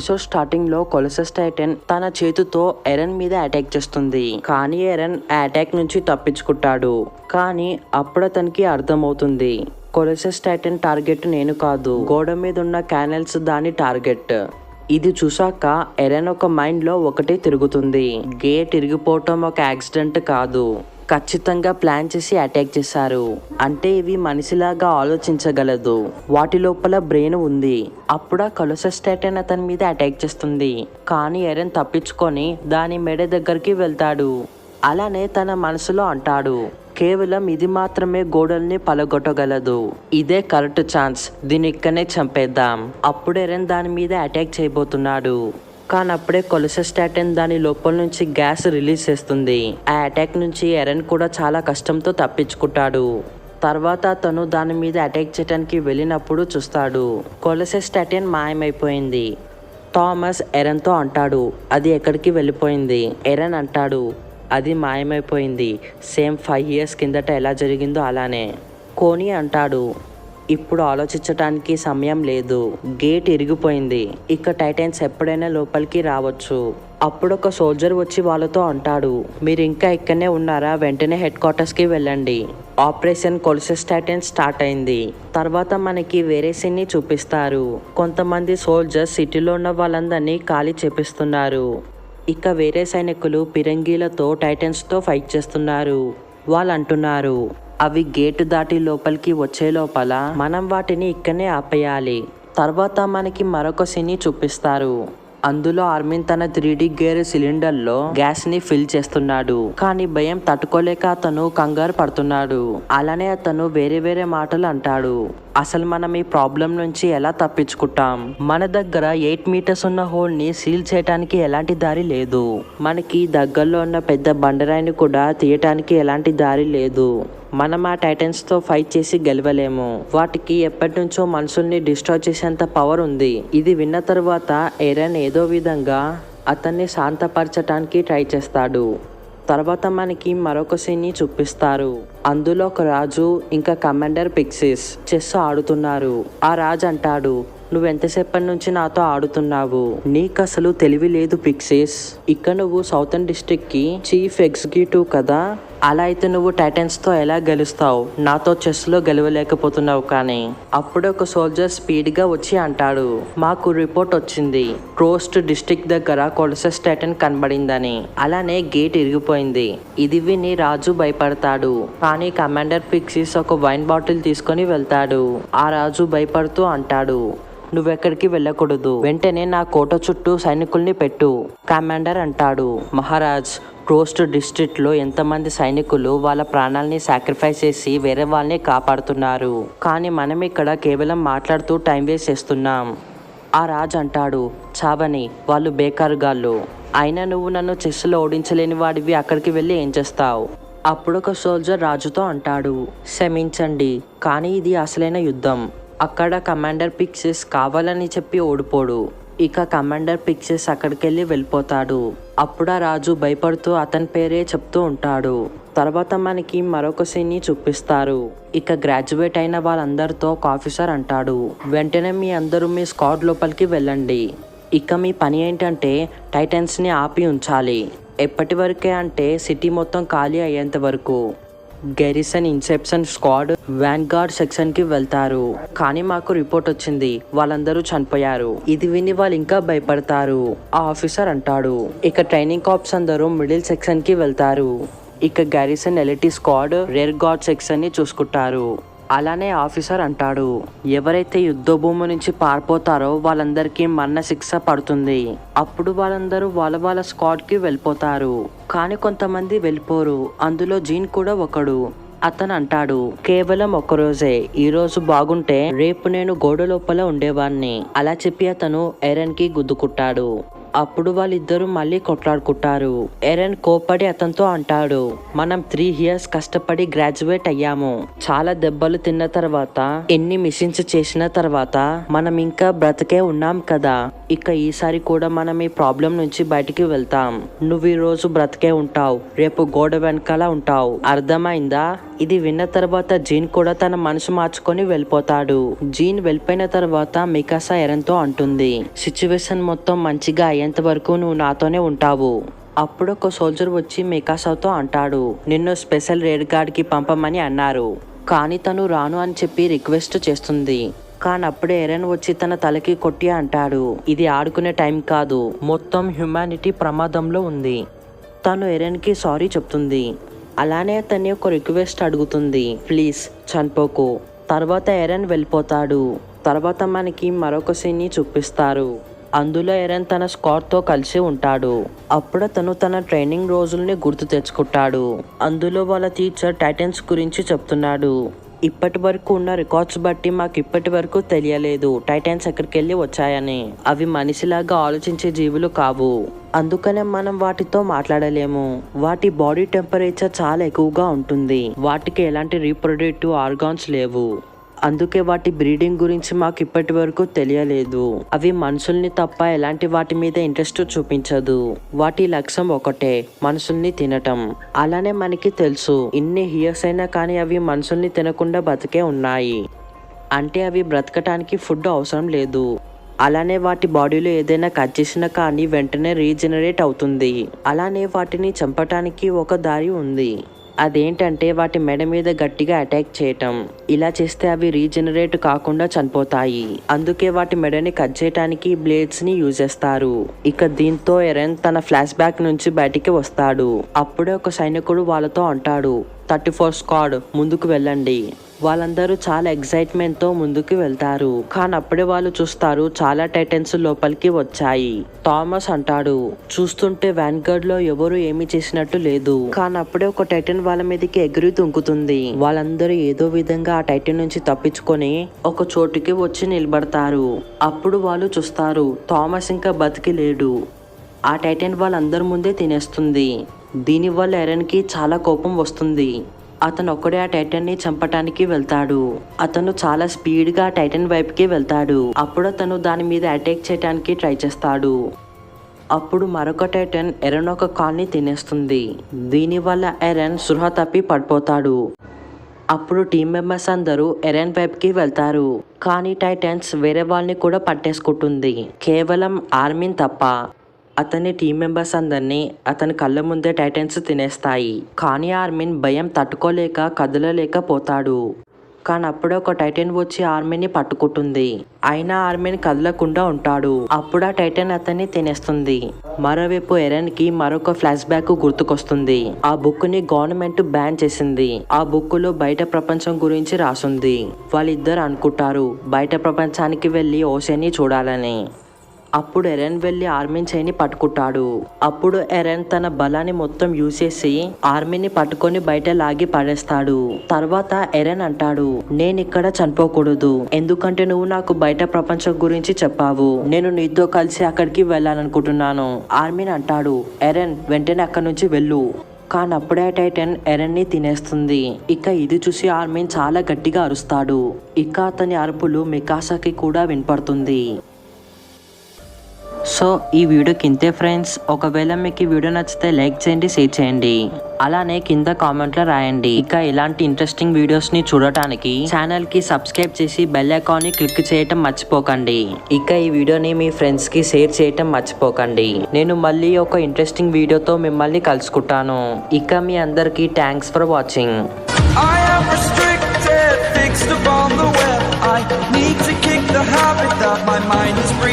Episode starting లో కొలసస్ టైటన్ తన చేతితో ఎరెన్ మీద అటాక్ చేస్తుంది. కానీ ఎరెన్ ఆ అటాక్ నుంచి తప్పించుకుంటాడు. కానీ అప్పుడు అతనికి అర్థమవుతుంది కొలసస్ టైటన్ టార్గెట్ నేను కాదు, గోడ మీద ఉన్న క్యానెల్స్ దాని టార్గెట్. ఇది చూసాక ఎరెన్ ఒక మైండ్ లో ఒకటే తిరుగుతుంది. గేట్ ఇరిగిపోవటం ఒక యాక్సిడెంట్ కాదు, ఖచ్చితంగా ప్లాన్ చేసి అటాక్ చేశారు. అంటే ఇవి మనిషిలాగా ఆలోచించగలదు, వాటి లోపల బ్రెయిన్ ఉంది. అప్పుడు కొలసస్ టైటన్ అతని మీద అటాక్ చేస్తుంది. కానీ ఎరెన్ తప్పించుకొని దాని మెడ దగ్గరికి వెళ్తాడు. అలానే తన మనసులో అంటాడు, కేవలం ఇది మాత్రమే గోడల్ని పలగొట్టగలదు, ఇదే కరెక్ట్ ఛాన్స్, దీన్ని ఇక్కడనే చంపేద్దాం. అప్పుడు ఎరెన్ దాని మీద అటాక్ చేయబోతున్నాడు. కానీ అప్పుడే కొలసస్ టైటన్ దాని లోపల నుంచి గ్యాస్ రిలీజ్ చేస్తుంది. ఆ అటాక్ నుంచి ఎరెన్ కూడా చాలా కష్టంతో తప్పించుకుంటాడు. తర్వాత అతను దాని మీద అటాక్ చేయడానికి వెళ్ళినప్పుడు చూస్తాడు కొలసస్ టైటన్ మాయమైపోయింది. థామస్ ఎరెన్తో అంటాడు, అది ఎక్కడికి వెళ్ళిపోయింది? ఎరెన్ అంటాడు, అది మాయమైపోయింది, సేమ్ 5 years కిందట ఎలా జరిగిందో అలానే. కోనీ అంటాడు, ఇప్పుడు ఆలోచించటానికి సమయం లేదు, గేట్ ఇరిగిపోయింది, ఇక టైటన్స్ ఎప్పుడైనా లోపలికి రావచ్చు. అప్పుడు ఒక సోల్జర్ వచ్చి వాళ్ళతో అంటాడు, మీరు ఇంకా ఇక్కడనే ఉన్నారా, వెంటనే హెడ్ క్వార్టర్స్కి వెళ్ళండి. ఆపరేషన్ కొలసస్ టైటన్ స్టార్ట్ అయింది. తర్వాత మనకి వేరే సీన్ ని చూపిస్తారు. కొంతమంది సోల్జర్స్ సిటీలో ఉన్న వాళ్ళందరినీ ఖాళీ చేపిస్తున్నారు. ఇక వేరే సైనికులు పిరంగీలతో టైటన్స్తో ఫైట్ చేస్తున్నారు. వాళ్ళు అంటున్నారు, అవి గేటు దాటి లోపలికి వచ్చే లోపల మనం వాటిని ఇక్కడనే ఆపేయాలి. తర్వాత మనకి మరొక సీన్ చూపిస్తారు. అందులో ఆర్మిన్ తన 3D గేర్ సిలిండర్లో గ్యాస్ ని ఫిల్ చేస్తున్నాడు. కానీ భయం తట్టుకోలేక అతను కంగారు పడుతున్నాడు. అలానే అతను వేరే వేరే మాటలు అంటాడు. అసలు మనం ఈ ప్రాబ్లం నుంచి ఎలా తప్పించుకుంటాం? మన దగ్గర 8 meters ఉన్న హోల్ ని సీల్ చేయడానికి ఎలాంటి దారి లేదు. మనకి దగ్గరలో ఉన్న పెద్ద బండరాయిని కూడా తీయటానికి ఎలాంటి దారి లేదు. మనం ఆ టైటన్స్ తో ఫైట్ చేసి గెలవలేము. వాటికి ఎప్పటి నుంచో మనుషుల్ని డిస్ట్రాయ్ చేసేంత పవర్ ఉంది. ఇది విన్న తర్వాత ఎరెన్ ఏదో విధంగా అతన్ని శాంతపరచటానికి ట్రై చేస్తాడు. తర్వాత మనకి మరొక సీన్ చూపిస్తారు. అందులో ఒక రాజు ఇంకా కమాండర్ పిక్సిస్ చెస్ ఆడుతున్నారు. ఆ రాజు అంటాడు, నువ్వెంతసేపటి నుంచి నాతో ఆడుతున్నావు? నీకు అసలు తెలివి లేదు పిక్సిస్. ఇక నువ్వు సౌతర్న్ డిస్ట్రిక్ట్ కి చీఫ్ ఎగ్జిక్యూటివ్ కదా, అలా అయితే నువ్వు టైటన్స్ తో ఎలా గెలుస్తావు? నాతో చెస్ లో గెలవలేకపోతున్నావు. కానీ అప్పుడు ఒక సోల్జర్ స్పీడ్ గా వచ్చి అంటాడు, మాకు రిపోర్ట్ వచ్చింది, క్రోస్ట్ డిస్ట్రిక్ట్ దగ్గర కొలసస్ టైటన్ కనబడిందని. అలానే గేట్ ఇరిగిపోయింది. ఇది విని రాజు భయపడతాడు. కానీ కమాండర్ పిక్సిస్ ఒక వైన్ బాటిల్ తీసుకొని వెళ్తాడు. ఆ రాజు భయపడుతూ అంటాడు, నువ్వెక్కడికి వెళ్ళకూడదు, వెంటనే నా కోట చుట్టూ సైనికుల్ని పెట్టు. కమాండర్ అంటాడు, మహారాజ్, క్రోస్ట్ డిస్ట్రిక్ట్ లో ఎంతమంది సైనికులు వాళ్ళ ప్రాణాలని సాక్రిఫైస్ చేసి వేరే వాళ్ళని కాపాడుతున్నారు. కానీ మనం ఇక్కడ కేవలం మాట్లాడుతూ టైం వేస్ట్ చేస్తున్నాం. ఆ రాజు అంటాడు, చావని, వాళ్ళు బేకారుగాళ్ళు. అయినా నువ్వు నన్ను చెస్లో ఓడించలేని వాడివి, అక్కడికి వెళ్ళి ఏం చేస్తావు? అప్పుడు ఒక సోల్జర్ రాజుతో అంటాడు, క్షమించండి, కానీ ఇది అసలైన యుద్ధం. అక్కడ కమాండర్ పిక్సిస్ కావాలని చెప్పి ఓడిపోడు. ఇక కమాండర్ పిక్సిస్ అక్కడికెళ్ళి వెళ్ళిపోతాడు. అప్పుడు ఆ రాజు భయపడుతూ అతని పేరే చెప్తూ ఉంటాడు. తర్వాత మనకి మరొక సీన్ చూపిస్తారు. ఇక గ్రాడ్యుయేట్ అయిన వాళ్ళందరితో ఒక ఆఫీసర్ అంటాడు, వెంటనే మీ అందరూ మీ స్క్వాడ్ లోపలికి వెళ్ళండి. ఇక మీ పని ఏంటంటే టైటన్స్ ని ఆపి ఉంచాలి. ఎప్పటి వరకే అంటే సిటీ మొత్తం ఖాళీ అయ్యేంత వరకు. గెరిసన్ ఇన్సెప్షన్ స్క్వాడ్ వ్యాన్గార్డ్ సెక్షన్ కి వెళ్తారు. కానీ మాకు రిపోర్ట్ వచ్చింది, వాళ్ళందరూ చనిపోయారు. ఇది విని వాళ్ళు ఇంకా భయపడతారు. ఆ ఆఫీసర్ అంటాడు, ఇక ట్రైనింగ్ కార్ప్స్ అందరూ మిడిల్ సెక్షన్ కి వెళ్తారు. ఇక garrison elite squad rear guard section ని చూసుకుంటారు. అలానే ఆఫీసర్ అంటాడు, ఎవరైతే యుద్ధ భూమి నుంచి పారిపోతారో వాళ్ళందరికీ మరణ శిక్ష పడుతుంది. అప్పుడు వాళ్ళందరూ వాళ్ళ స్క్వాడ్ కి వెళ్ళిపోతారు. కానీ కొంతమంది వెళ్ళిపోరు. అందులో జీన్ కూడా ఒకడు. అతను అంటాడు, కేవలం ఒక్కరోజే, ఈ రోజు బాగుంటే రేపు నేను గోడ లోపల ఉండేవాణ్ణి. అలా చెప్పి అతను ఎరెన్ కి గుద్దుకుంటాడు. అప్పుడు వాళ్ళిద్దరూ మళ్ళీ కొట్లాడుకుంటారు. ఎరెన్ కోపడి అతనితో అంటాడు, మనం 3 years కష్టపడి గ్రాడ్యుయేట్ అయ్యాము. చాలా దెబ్బలు తిన్న తర్వాత, ఎన్ని మిషన్స్ చేసిన తర్వాత మనం ఇంకా బ్రతికే ఉన్నాం కదా. ఇక ఈసారి కూడా మనం ఈ ప్రాబ్లం నుంచి బయటికి వెళ్తాం. నువ్వు ఈ రోజు బ్రతికే ఉంటావు, రేపు గోడ వెనకాల ఉంటావు. అర్థమైందా? ఇది విన్న తర్వాత జీన్ కూడా తన మనసు మార్చుకొని వెళ్ళిపోతాడు. జీన్ వెళ్ళిపోయిన తర్వాత మికాసా ఎరెన్తో అంటుంది, సిచ్యువేషన్ మొత్తం మంచిగా అయ్యేంత వరకు నువ్వు నాతోనే ఉంటావు. అప్పుడు ఒక సోల్జర్ వచ్చి మికాసాతో అంటాడు, నిన్ను స్పెషల్ రేడ్ గార్డ్కి పంపమని అన్నారు, కానీ తను రాను అని చెప్పి రిక్వెస్ట్ చేస్తుంది. కానీ అప్పుడే ఎరెన్ వచ్చి తన తలకి కొట్టి అంటాడు, ఇది ఆడుకునే టైం కాదు, మొత్తం హ్యుమానిటీ ప్రమాదంలో ఉంది. తను ఎరెన్కి సారీ చెప్తుంది. అలానే అతన్ని ఒక రిక్వెస్ట్ అడుగుతుంది, ప్లీజ్ చనిపోకు. తర్వాత ఎరెన్ వెళ్ళిపోతాడు. తర్వాత మనకి మరొక సీన్ని చూపిస్తారు. అందులో ఎరెన్ తన స్క్వాడ్తో కలిసి ఉంటాడు. అప్పుడు తను తన ట్రైనింగ్ రోజుల్ని గుర్తు తెచ్చుకుంటాడు. అందులో వాళ్ళ టీచర్ టైటన్స్ గురించి చెప్తున్నాడు. ఇప్పటి వరకు ఉన్న రికార్డ్స్ బట్టి మాకు ఇప్పటి వరకు తెలియలేదు టైటన్స్ ఎక్కడికి వెళ్ళి వచ్చాయని. అవి మనిషిలాగా ఆలోచించే జీవులు కావు, అందుకనే మనం వాటితో మాట్లాడలేము. వాటి బాడీ టెంపరేచర్ చాలా ఎక్కువగా ఉంటుంది. వాటికి ఎలాంటి రీప్రొడక్టివ్ ఆర్గాన్స్ లేవు. అందుకే వాటి బ్రీడింగ్ గురించి మాకు ఇప్పటి వరకు తెలియలేదు. అవి మనుషుల్ని తప్ప ఎలాంటి వాటి మీద ఇంట్రెస్ట్ చూపించదు. వాటి లక్ష్యం ఒకటే, మనుషుల్ని తినటం. అలానే మనకి తెలుసు, ఇన్ని ఇయర్స్ అయినా కానీ అవి మనుషుల్ని తినకుండా బతికే ఉన్నాయి. అంటే అవి బ్రతకటానికి ఫుడ్ అవసరం లేదు. అలానే వాటి బాడీలో ఏదైనా కట్ చేసినా కానీ వెంటనే రీజనరేట్ అవుతుంది. అలానే వాటిని చంపటానికి ఒక దారి ఉంది. అదేంటంటే వాటి మెడ మీద గట్టిగా అటాక్ చేయటం. ఇలా చేస్తే అవి రీజనరేట్ కాకుండా చనిపోతాయి. అందుకే వాటి మెడని కట్ చేయడానికి బ్లేడ్స్ ని యూజ్ చేస్తారు. ఇక దీంతో ఎరెన్ తన ఫ్లాష్ బ్యాక్ నుంచి బయటికి వస్తాడు. అప్పుడే ఒక సైనికుడు వాళ్ళతో అంటాడు, 34 స్క్వాడ్ ముందుకు వెళ్ళండి. వాళ్ళందరూ చాలా ఎక్సైట్మెంట్ తో ముందుకు వెళ్తారు. కానీ అప్పుడే వాళ్ళు చూస్తారు చాలా టైటన్స్ లోపలికి వచ్చాయి. థామస్ అంటాడు, చూస్తుంటే వ్యాన్గార్డ్ లో ఎవరు ఏమీ చేసినట్టు లేదు. కానీ అప్పుడే ఒక టైటన్ వాళ్ళ మీదకి ఎగిరి దుంకుతుంది. వాళ్ళందరూ ఏదో విధంగా ఆ టైటన్ నుంచి తప్పించుకొని ఒక చోటుకి వచ్చి నిలబడతారు. అప్పుడు వాళ్ళు చూస్తారు థామస్ ఇంకా బతికి లేడు. ఆ టైటన్ వాళ్ళందరి ముందే తినేస్తుంది. దీనివల్ల ఎరెన్ కి చాలా కోపం వస్తుంది. అతను ఒక్కడే ఆ టైటన్ ని చంపటానికి వెళ్తాడు. అతను చాలా స్పీడ్ గా టైటన్ వైపుకి వెళ్తాడు. అప్పుడు అతను దాని మీద అటాక్ చేయడానికి ట్రై చేస్తాడు. అప్పుడు మరొక టైటన్ ఎరెన్ ఒక కాల్ని తినేస్తుంది. దీనివల్ల ఎరెన్ సృహ తప్పి పడిపోతాడు. అప్పుడు టీం మెంబర్స్ అందరూ ఎరెన్ వైపుకి వెళ్తారు. కానీ టైటన్స్ వేరే వాళ్ళని కూడా పట్టేసుకుంటుంది, కేవలం ఆర్మిన్ తప్ప. అతని టీం మెంబర్స్ అందరినీ అతని కళ్ళ ముందే టైటన్స్ తినేస్తాయి. కానీ ఆర్మిన్ భయం తట్టుకోలేక కదలలేకపోతాడు. కానీ అప్పుడే ఒక టైటన్ వచ్చి ఆర్మిన్ని పట్టుకుంటుంది. అయినా ఆర్మిన్ కదలకుండా ఉంటాడు. అప్పుడు ఆ టైటన్ అతన్ని తినేస్తుంది. మరోవైపు ఎరెన్ కి మరొక ఫ్లాష్ బ్యాక్ గుర్తుకొస్తుంది. ఆ బుక్ ని గవర్నమెంట్ బ్యాన్ చేసింది. ఆ బుక్ లో బయట ప్రపంచం గురించి రాసుంది. వాళ్ళిద్దరు అనుకుంటారు బయట ప్రపంచానికి వెళ్లి ఓషన్ని చూడాలని. అప్పుడు ఎరెన్ వెళ్లి ఆర్మిన్ చేయిని పట్టుకుంటాడు. అప్పుడు ఎరెన్ తన బలాన్ని మొత్తం యూజ్ చేసి ఆర్మిని పట్టుకొని బయట లాగి పడేస్తాడు. తర్వాత ఎరెన్ అంటాడు, నేను ఇక్కడ చనిపోకూడదు, ఎందుకంటే నువ్వు నాకు బయట ప్రపంచం గురించి చెప్పావు. నేను నీతో కలిసి అక్కడికి వెళ్ళాలనుకుంటున్నాను. ఆర్మిన్ అంటాడు, ఎరెన్ వెంటనే అక్కడి నుంచి వెళ్ళు. కానీ అప్పుడే టైటన్ ఎరెన్ ని తినేస్తుంది. ఇక ఇది చూసి ఆర్మిన్ చాలా గట్టిగా అరుస్తాడు. ఇక అతని అరుపులు మికాసాకి కూడా వినపడుతుంది. సో ఈ వీడియోకి ఇంతే ఫ్రెండ్స్. ఒకవేళ మీకు ఈ వీడియో నచ్చితే లైక్ చేయండి, షేర్ చేయండి. అలానే కింద కామెంట్లో రాయండి. ఇక ఇలాంటి ఇంట్రెస్టింగ్ వీడియోస్ ని చూడటానికి ఛానల్ కి సబ్స్క్రైబ్ చేసి బెల్ ఐకాన్ ని క్లిక్ చేయటం మర్చిపోకండి. ఇక ఈ వీడియోని మీ ఫ్రెండ్స్ కి షేర్ చేయటం మర్చిపోకండి. నేను మళ్ళీ ఒక ఇంట్రెస్టింగ్ వీడియోతో మిమ్మల్ని కలుసుకుంటాను. ఇక మీ అందరికి thanks for watching. I need to kick the habit that my mind is breathing.